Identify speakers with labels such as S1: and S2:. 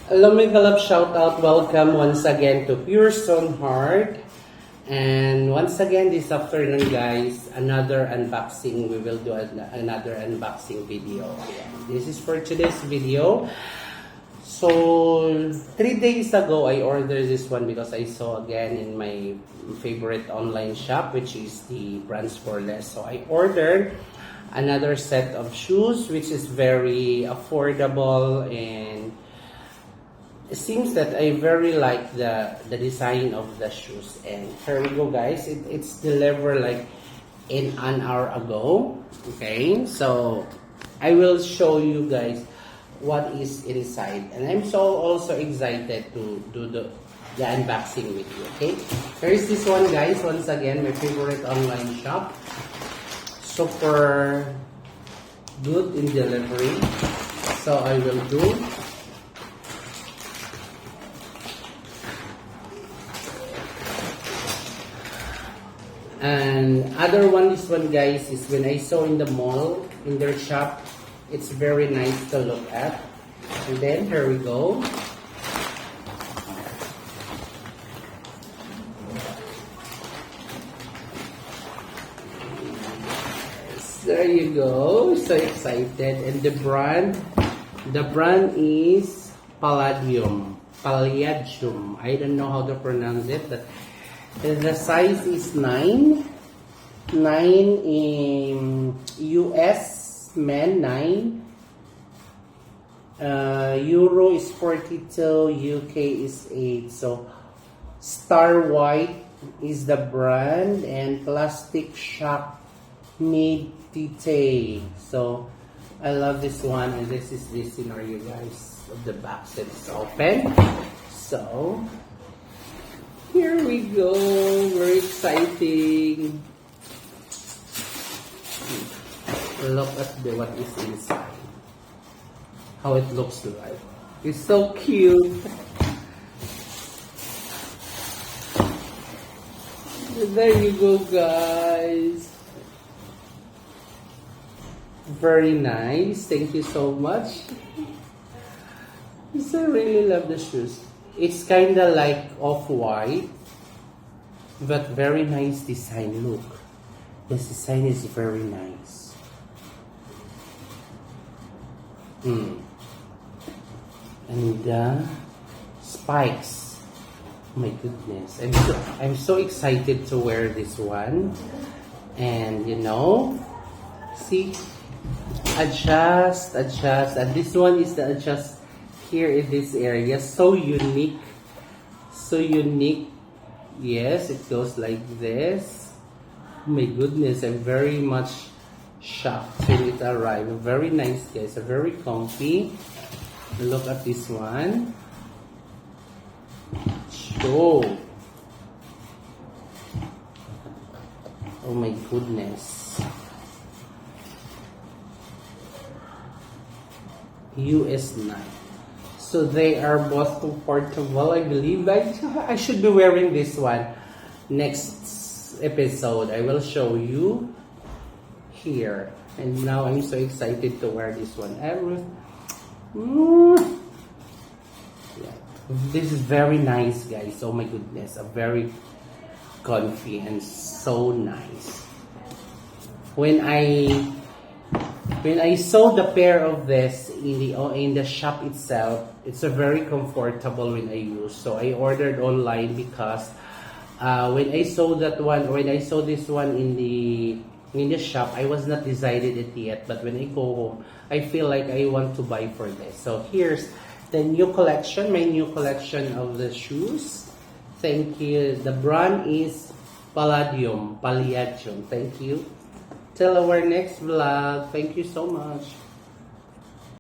S1: Hello, my love, shout out, welcome once again to Pure Stone Heart. And once again this afternoon, guys, another unboxing. We will do another unboxing video. This is for today's video. So 3 days ago, I ordered this one because I saw again in my favorite online shop, which is the Brands for Less. So I ordered another set of shoes, which is very affordable, and it seems that I very like the design of the shoes. And here we go, guys. It's delivered like in an hour ago. Okay, so I will show you guys what is inside, and I'm so also excited to do the unboxing with you. Okay, here is this one, guys. Once again, my favorite online shop. Super good in delivery. So I will do. And other one, this one, guys, is when I saw in the mall, in their shop, it's very nice to look at. And then here we go. There you go. So excited. And the brand is Palladium. I don't know how to pronounce it, but the size is 9 in US men, 9 Euro is 42, UK is 8. So Star White is the brand, and Plastic Shock Made Detail. So I love this one, and this is the scenario, guys, of the box that is open. So here we go. Very exciting. Look at what is inside. How it looks like. It's so cute. There you go, guys. Very nice. Thank you so much. I really love the shoes. It's kind of like off-white, but very nice design. Look, this design is very nice. And the spikes. Oh my goodness, I'm so excited to wear this one. And you know, see, adjust, and this one is the adjust. Here in this area, so unique. Yes, it goes like this. Oh my goodness, I'm very much shocked when it arrived. Very nice, guys. Very comfy. Look at this one. Oh my goodness. US 9. So they are both comfortable, I believe. I should be wearing this one. Next episode, I will show you here. And now I'm so excited to wear this one. Yeah. This is very nice, guys. Oh my goodness. Very comfy and so nice. When I saw the pair of this in the shop itself, it's a very comfortable when I use. So I ordered online because when I saw this one in the shop, I was not decided it yet. But when I go home, I feel like I want to buy for this. So here's the new collection, my new collection of the shoes. Thank you. The brand is Palladium. Thank you. Till our next vlog. Thank you so much.